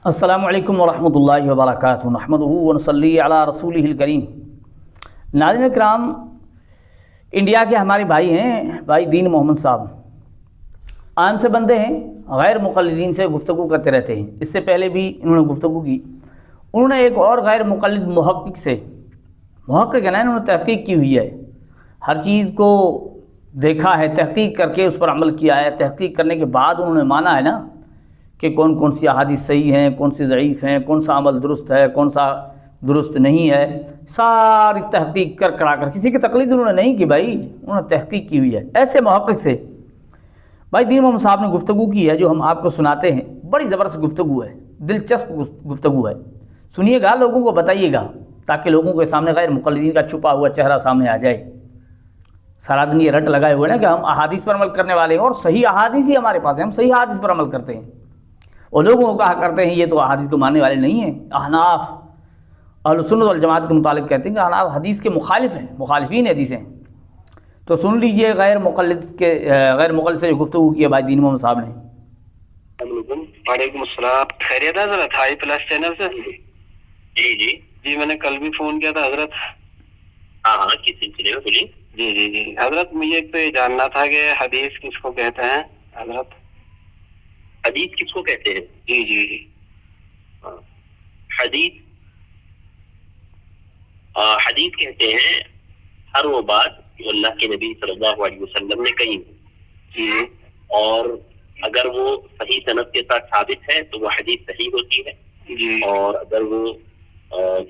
السلام علیکم ورحمۃ اللہ وبرکاتہ، نحمدہ ونصلی علی رسولہ الکریم۔ ناظرین کرام، انڈیا کے ہمارے بھائی ہیں، بھائی دین محمد صاحب عام سے بندے ہیں، غیر مقلدین سے گفتگو کرتے رہتے ہیں۔ اس سے پہلے بھی انہوں نے گفتگو کی، انہوں نے ایک اور غیر مقلد محقق سے، محقق ہے نا، انہوں نے تحقیق کی ہوئی ہے، ہر چیز کو دیکھا ہے، تحقیق کر کے اس پر عمل کیا ہے۔ تحقیق کرنے کے بعد انہوں نے مانا ہے نا کہ کون کون سی احادیث صحیح ہیں، کون سی ضعیف ہیں، کون سا عمل درست ہے، کون سا درست نہیں ہے، ساری تحقیق کرا کر، کسی کی تقلید انہوں نے نہیں کی بھائی، انہوں نے تحقیق کی ہوئی ہے۔ ایسے محقق سے بھائی دین محمد صاحب نے گفتگو کی ہے جو ہم آپ کو سناتے ہیں، بڑی زبردست گفتگو ہے، دلچسپ گفتگو ہے، سنیے گا، لوگوں کو بتائیے گا، تاکہ لوگوں کے سامنے غیر مقلدین کا چھپا ہوا چہرہ سامنے آ جائے۔ سارا دن یہ رٹ لگائے ہوئے نا کہ ہم احادیث پر عمل کرنے والے ہیں، اور صحیح احادیث ہی ہمارے پاس ہیں، ہم صحیح احادیث پر عمل کرتے ہیں، اور لوگوں کو کہا کرتے ہیں یہ تو احادیث کو ماننے والے نہیں ہیں۔ احناف اہل سنت والجماعت کے متعلق کہتے ہیں کہ احناف حدیث کے مخالف ہیں، مخالفین حدیث ہیں۔ تو سن لیجئے غیر مقلد سے جو گفتگو کی ہے بھائی دین محمد صاحب نے۔ وعلیکم السلام، خیریت ہے حضرت؟ ہائی پلس چینل سے جی میں نے کل بھی فون کیا تھا حضرت۔ ہاں کس سلسلے میں بولیے؟ جی حضرت، مجھے ایک تو یہ جاننا تھا کہ حدیث کس کو کہتے ہیں حضرت؟ حدیث کس کو کہتے ہیں؟ جی حدیث کہتے ہیں ہر وہ بات جو اللہ کے نبی صلی اللہ علیہ وسلم نے کہی جی، اور اگر وہ صحیح سند کے ساتھ ثابت ہے تو وہ حدیث صحیح ہوتی ہے جی، اور اگر وہ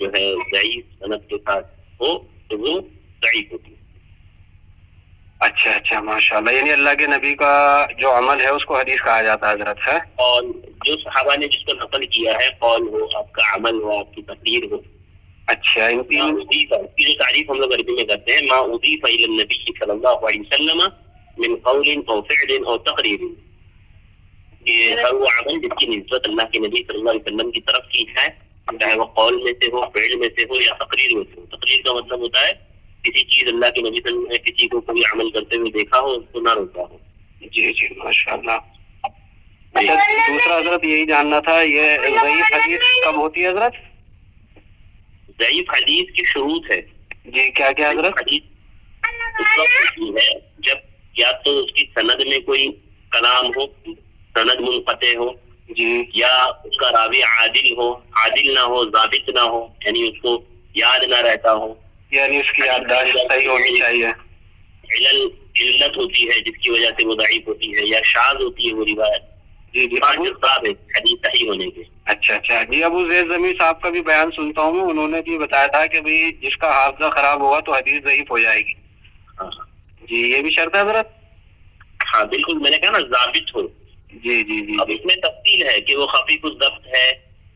جو ہے ضعیف سند کے ساتھ ہو تو وہ ضعیف ہوتی ہے۔ اچھا ماشاءاللہ، یعنی اللہ کے نبی کا جو عمل ہے اس کو حدیث کہا جاتا ہے حضرت ہے؟ اور جو صحابہ نے جس کو نقل کیا ہے، قول ہو، آپ کا عمل ہو، آپ کی تقریر ہو۔ اچھا، ان تین کی جو تعریف ہم لوگ عربی میں کرتے ہیں، ما اضیف الی النبی صلی اللہ علیہ وسلم من قول او فعل او تقریر، یہ ہر وہ عمل جس کی نسبت اللہ کے نبی صلی اللہ علیہ وسلم کی طرف کی ہے، چاہے وہ قول میں سے ہو، فعل میں سے ہو یا تقریر میں سے ہو۔ تقریر کا مطلب ہوتا ہے کسی چیز اللہ کے نبی صلی اللہ علیہ وسلم نے کسی کو کوئی عمل کرتے ہوئے دیکھا ہو، اس کو نہ روکا ہو۔ جی ماشاءاللہ۔ اچھا، دوسرا حضرت یہی جاننا تھا، یہ ضعیف حدیث کب ہوتی ہے حضرت؟ ضعیف حدیث کی شروط ہے جی کیا حضرت؟ حدیث اس وقت ہوتی ہے جب یا تو اس کی سند میں کوئی کلام ہو، سند منقطع ہو، جی، یا اس کا راوی عادل ہو، عادل نہ ہو، ضابط نہ ہو، یعنی اس کو یاد نہ رہتا ہو، یعنی اس کی یادداشت صحیح ہونی چاہیے۔ علت ہوتی ہے جس کی وجہ سے وہ ضعیف ہوتی ہے، یا شاذ ہوتی ہے وہ روایت۔ جی پانچ اسباب ہے حدیث صحیح ہونے کے۔ اچھا جی، ابو زید زمین صاحب کا بھی بیان سنتا ہوں میں، انہوں نے بھی بتایا تھا کہ بھئی جس کا حافظہ خراب ہوگا تو حدیث ضعیف ہو جائے گی۔ ہاں جی، یہ بھی شرط ہے حضرت؟ ہاں بالکل، میں نے کہا نا ضابط ہو۔ جی اب اس میں تفصیل ہے کہ وہ خفیف الضبط ہے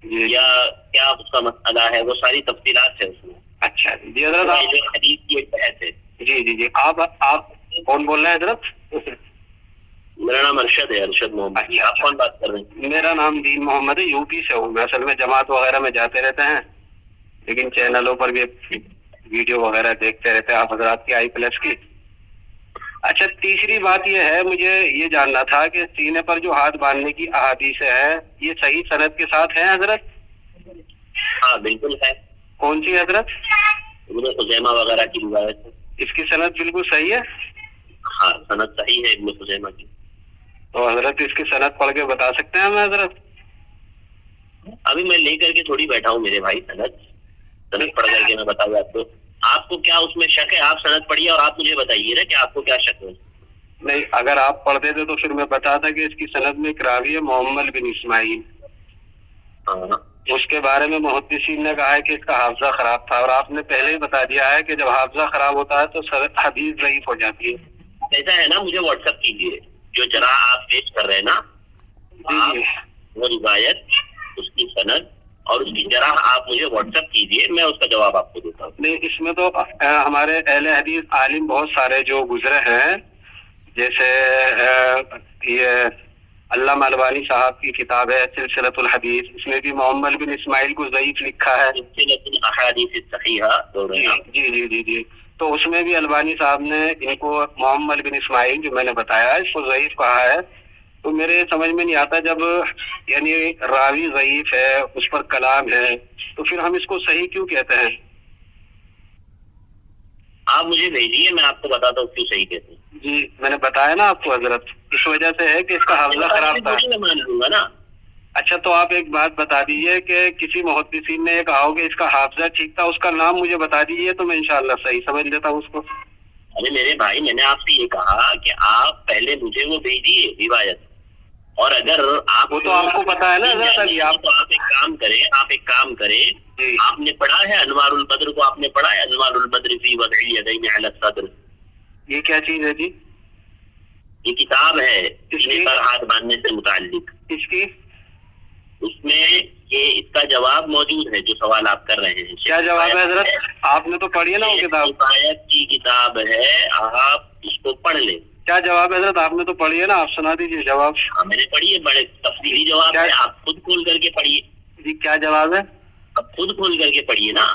جی، یا کیا اس کا مسئلہ ہے، وہ ساری تفصیلات ہے اس میں۔ اچھا جی حضرت، حدیث کی ایک بحث ہے۔ جی آپ کون بول رہے ہیں حضرت؟ میرا نام ارشد ہے، ارشد محمد۔ آپ کون بات کر رہے ہیں؟ میرا نام دین محمد ہے، یو پی سے ہوں میں۔ اصل میں جماعت وغیرہ میں جاتے رہتے ہیں، لیکن چینلوں پر بھی ویڈیو وغیرہ دیکھتے رہتے ہیں آپ حضرات کی، آئی پلس کی۔ اچھا، تیسری بات یہ ہے، مجھے یہ جاننا تھا کہ سینے پر جو ہاتھ باندھنے کی احادیث ہے یہ صحیح سند کے ساتھ ہیں حضرت؟ ہاں بالکل ہے۔ کون سی حضرت؟ ابن خزیمہ وغیرہ کی روایت ہے۔ اس کی سند بالکل صحیح ہے؟ ہاں سند صحیح ہے ابن خزیمہ کی۔ تو حضرت اس کی سند پڑھ کے بتا سکتے ہیں ہمیں حضرت؟ ابھی میں لے کر کے تھوڑی بیٹھا ہوں میرے بھائی، سند پڑھ کر کے میں بتاؤں آپ کو۔ آپ کو کیا اس میں شک ہے؟ آپ سند پڑھیے اور آپ مجھے بتائیے نا کہ آپ کو کیا شک ہے۔ نہیں، اگر آپ پڑھ دیتے تو پھر میں بتاتا کہ اس کی سند میں ایک راوی ہے محمد بن اسماعیل، ہاں اس کے بارے میں محدثین نے کہا ہے کہ اس کا حافظہ خراب تھا، اور آپ نے پہلے ہی بتا دیا ہے کہ جب حافظہ خراب ہوتا ہے تو حدیث ضعیف ہو جاتی ہے۔ ایسا ہے نا، مجھے واٹس ایپ کیجیے جو جرح آپ پیش کر رہے ہیں نا، جی وہ روایت، اس کی سند اور اس کی جرح آپ مجھے واٹس ایپ کیجیے، میں اس کا جواب آپ کو دیتا ہوں۔ نہیں، اس میں تو ہمارے اہل حدیث عالم بہت سارے جو گزرے ہیں، جیسے یہ علامہ البانی صاحب کی کتاب ہے سلسلۃ الحدیث، اس میں بھی محمد بن اسماعیل کو ضعیف لکھا ہے۔ سلسلۃ الاحادیث الصحیحہ، جی، تو اس میں بھی البانی صاحب نے ان کو محمد بن اسماعیل جو میں نے بتایا اس کو ضعیف کہا ہے، تو میرے سمجھ میں نہیں آتا، جب یعنی راوی ضعیف ہے، اس پر کلام ہے، تو پھر ہم اس کو صحیح کیوں کہتے ہیں؟ آپ مجھے بھیجیے، میں آپ کو بتاتا ہوں کیوں صحیح کہتے ہیں۔ جی میں نے بتایا نا آپ کو حضرت، اس وجہ سے ہے کہ اس کا حافظہ خراب تھا۔ میں مان لوں گا نا۔ اچھا تو آپ ایک بات بتا دیجئے کہ کسی محدثین نے یہ کہا ہو کہ اس کا حافظہ ٹھیک تھا، اس کا نام مجھے بتا دیجئے تو میں انشاءاللہ صحیح سمجھ لیتا ہوں اس کو۔ ارے میرے بھائی، میں نے آپ سے یہ کہا کہ آپ پہلے مجھے وہ بھیجیے روایت، اور اگر آپ وہ تو آپ کو پتا ہے نا حضرت، ابھی تو آپ ایک کام کریں جی آپ نے پڑھا ہے انوار البدر کو؟ آپ نے پڑھا ہے انوار البدر فی وضع الیدین علی الصدر؟ یہ کیا چیز ہے جی؟ یہ کتاب ہے کس کی؟ سینے پر ہاتھ باندھنے سے متعلق۔ اس کی اس میں یہ اس کا جواب موجود ہے جو سوال آپ کر رہے ہیں۔ کیا جواب ہے حضرت؟ آپ نے تو پڑھی ہے نا وہ کتاب؟ کفایت کی کتاب ہے، آپ اس کو پڑھ لیں۔ کیا جواب ہے حضرت؟ آپ نے تو پڑھی ہے نا، آپ سنا دیجیے جواب۔ ہاں میں نے پڑھی ہے، بڑے تفصیلی جواب ہے، آپ خود کھول کر کے پڑھیے۔ جی کیا جواب ہے؟ اب خود کھول کر کے پڑھیے نا۔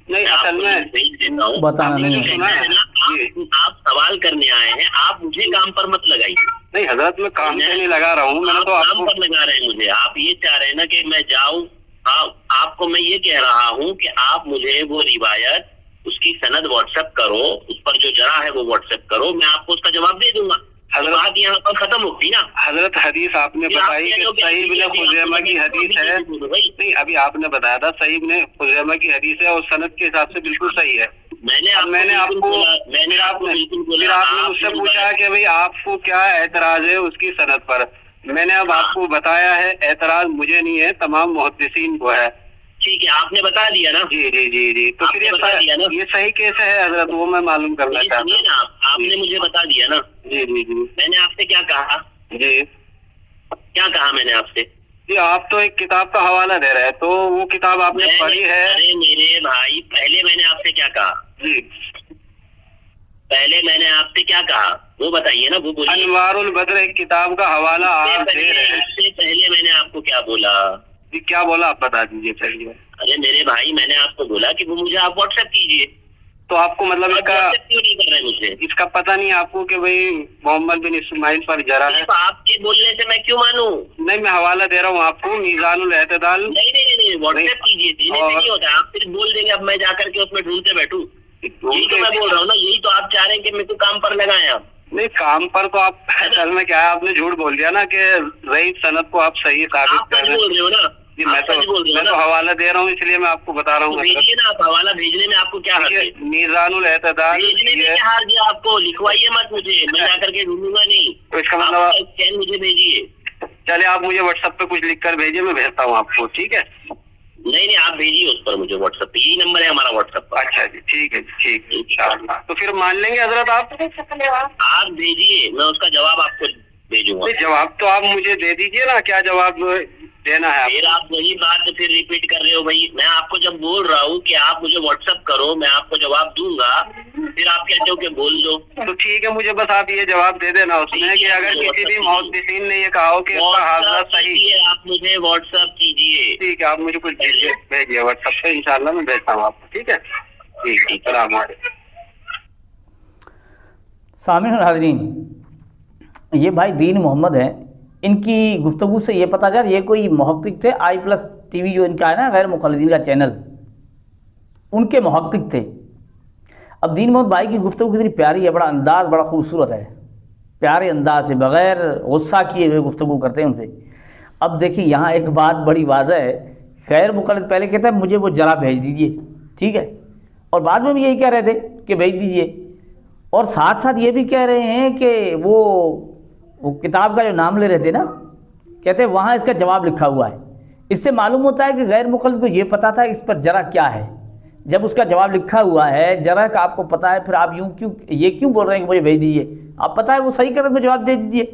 نہیں اصل میں بتانا آپ نے نہیں جو ہے۔ سنا ہے آپ سوال کرنے آئے ہیں، آپ مجھے کام پر مت لگائیے۔ نہیں حضرت، میں کام سے نہیں لگا رہا ہوں، میں نے تو آپ کام کو پر لگا رہے ہیں مجھے۔ آپ یہ چاہ رہے ہیں نا کہ میں جاؤں، آپ کو میں یہ کہہ رہا ہوں کہ آپ مجھے وہ روایت، اس کی سند واٹس ایپ کرو، اس پر جو جرح ہے وہ واٹس ایپ کرو، میں آپ کو اس کا جواب دے دوں گا۔ بات یہاں پر ختم ہوتی نا۔ حضرت حدیث آپ نے بتائی کہ صحیح ابن خزیمہ کی حدیث ہے، نہیں ابھی آپ نے بتایا تھا صحیح ابن خزیمہ کی حدیث ہے اور سند کے حساب سے بالکل صحیح ہے۔ میں نے آپ کو پھر آپ نے مجھ سے پوچھا کہ بھئی آپ کو کیا اعتراض ہے اس کی سند پر، میں نے اب آپ کو بتایا ہے اعتراض مجھے نہیں ہے، تمام محدثین کو ہے۔ ٹھیک ہے، آپ نے بتا دیا نا۔ جی جی جی جی، تو پھر یہ صحیح کیسے ہے حضرت، وہ میں معلوم کرنا چاہتا ہوں۔ نا آپ نے مجھے بتا دیا نا۔ جی جی جی، میں نے آپ سے کیا کہا؟ جی کیا کہا میں نے آپ سے؟ جی آپ تو ایک کتاب کا حوالہ دے رہے ہیں، تو وہ کتاب آپ نے پڑھی ہے؟ ارے میرے بھائی، پہلے میں نے آپ سے کیا کہا؟ جی پہلے میں نے آپ سے کیا کہا وہ بتائیے نا، وہ بولیے۔ انوار البدر ایک کتاب کا حوالہ آپ دے رہے ہیں، اس سے پہلے میں نے آپ کو کیا بولا؟ جی کیا بولا آپ بتا دیجیے چلیے۔ ارے میرے بھائی، میں نے آپ کو بولا کہ وہ مجھے آپ واٹس ایپ کیجیے۔ تو آپ کو مطلب اس کا کیوں نہیں کر رہے مجھے؟ اس کا پتہ نہیں آپ کو کہ بھئی محمد بن اسماعیل پر جرح ہے؟ آپ کے بولنے سے میں کیوں مانوں؟ نہیں میں حوالہ دے رہا ہوں آپ کو، میزان الاعتدال۔ نہیں واٹس ایپ کیجیے، دینے سے نہیں ہوتا، آپ صرف بول دیں گے، اب میں جا کر کے اس میں ڈھونڈتے بیٹھوں؟ یہی تو میں بول رہا ہوں نا، یہی تو آپ چاہ رہے ہیں کہ میرے کو کام پر لگائیں آپ۔ نہیں کام پر تو آپ اصل میں کیا ہے، آپ نے جھوٹ بول دیا نا کہ ضعیف سند کو آپ صحیح ثابت کر رہے ہیں۔ بول رہے ہو نا؟ جی میں تو حوالہ دے رہا ہوں، اس لیے میں آپ کو بتا رہا ہوں۔ بھیجیے نا آپ، حوالہ بھیجنے میں آپ کو کیا حق ہے؟ میزان الاعتدال بھیجنے میں کیا حق ہے آپ کو؟ لکھوائیے مت مجھے، میں جا کر کے ڈھونڈوں گا نہیں۔ اس کا مطلب اسکین مجھے بھیجیے۔ چلے آپ مجھے واٹس ایپ پہ کچھ لکھ کر بھیجیے، میں بھیجتا ہوں آپ کو، ٹھیک ہے؟ نہیں آپ بھیجیے اس پر مجھے واٹس ایپ پہ، یہی نمبر ہے ہمارا واٹس ایپ پر۔ اچھا جی ٹھیک ہے، ٹھیک ہے انشاءاللہ۔ تو پھر مان لیں گے حضرت آپ بھیجیے، میں اس کا جواب آپ کو بھیجوں گا۔ جواب تو آپ مجھے دے دیجیے نا، کیا جواب دینا ہے پھر آپ وہی بات پھر ریپیٹ کر رہے ہو بھائی۔ میں آپ کو جب بول رہا ہوں کہ آپ مجھے واٹس ایپ کرو، میں آپ کو جواب دوں گا، پھر آپ کہتے ہو کہ بول دو۔ تو ٹھیک ہے، مجھے بس آپ یہ جواب دے دینا اس میں کہ اگر کسی بھی محدثین نے یہ کہا ہو کہ اس کا حافظہ صحیح ہے، آپ مجھے واٹس ایپ کیجیے۔ ٹھیک ہے، آپ مجھے کچھ بھیجیے واٹس ایپ پہ، انشاءاللہ میں بھیجتا ہوں آپ کو، ٹھیک ہے؟ ٹھیک ہے، السلام علیکم۔ سامعین اور حاضرین، یہ بھائی دین محمد ہیں، ان کی گفتگو سے یہ پتہ چلا یہ کوئی محقق تھے، آئی پلس ٹی وی جو ان کا ہے نا غیر مقلدین کا چینل، ان کے محقق تھے۔ اب دین محمد بھائی کی گفتگو کتنی پیاری ہے، بڑا انداز بڑا خوبصورت ہے، پیارے انداز سے بغیر غصہ کیے ہوئے گفتگو کرتے ہیں ان سے۔ اب دیکھیں یہاں ایک بات بڑی واضح ہے، غیر مقلد پہلے کہتا ہے مجھے وہ جرح بھیج دیجئے، ٹھیک ہے، اور بعد میں بھی یہی کہہ رہے تھے کہ بھیج دیجئے، اور ساتھ ساتھ یہ بھی کہہ رہے ہیں کہ وہ کتاب کا جو نام لے رہے تھے نا، کہتے ہیں وہاں اس کا جواب لکھا ہوا ہے۔ اس سے معلوم ہوتا ہے کہ غیر مقلد کو یہ پتہ تھا اس پر جرح کیا ہے، جب اس کا جواب لکھا ہوا ہے جرح کا آپ کو پتہ ہے، پھر آپ یہ کیوں بول رہے ہیں کہ مجھے بھیج دیجیے؟ آپ پتہ ہے وہ صحیح کر رہے ہیں، جواب دے دیجیے۔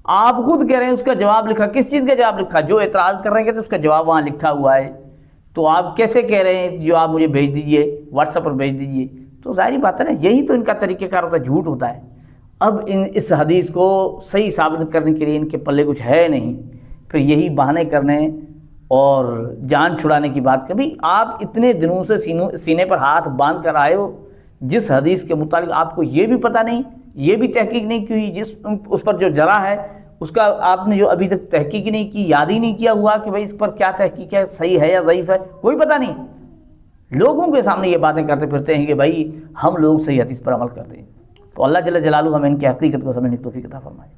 آپ خود کہہ رہے ہیں اس کا جواب لکھا، کس چیز کا جواب لکھا؟ جو اعتراض کر رہے ہیں کہ اس کا جواب وہاں لکھا ہوا ہے، تو آپ کیسے کہہ رہے ہیں جو آپ مجھے بھیج دیجیے، واٹس ایپ پر بھیج دیجیے؟ تو ظاہری بات ہے نا، یہی تو ان کا طریقہ کار ہوتا ہے، جھوٹ ہوتا ہے۔ اب اس حدیث کو صحیح ثابت کرنے کے لیے ان کے پلے کچھ ہے نہیں، پھر یہی بہانے کرنے اور جان چھڑانے کی بات کر۔ بھی آپ اتنے دنوں سے سینے پر ہاتھ باندھ کر آئے ہو، جس حدیث کے متعلق آپ کو یہ بھی پتہ نہیں، یہ بھی تحقیق نہیں کی، اس پر جو جرح ہے اس کا آپ نے جو ابھی تک تحقیق نہیں کی، یاد ہی نہیں کیا ہوا کہ بھائی اس پر کیا تحقیق ہے، صحیح ہے یا ضعیف ہے، کوئی پتہ نہیں، لوگوں کے سامنے یہ باتیں کرتے پھرتے ہیں کہ بھائی ہم لوگ صحیح حدیث پر عمل کرتے ہیں۔ تو اللہ جل جلالہ ہمیں ان کی حقیقت کو سمجھنے کی توفیق عطا فرمائے۔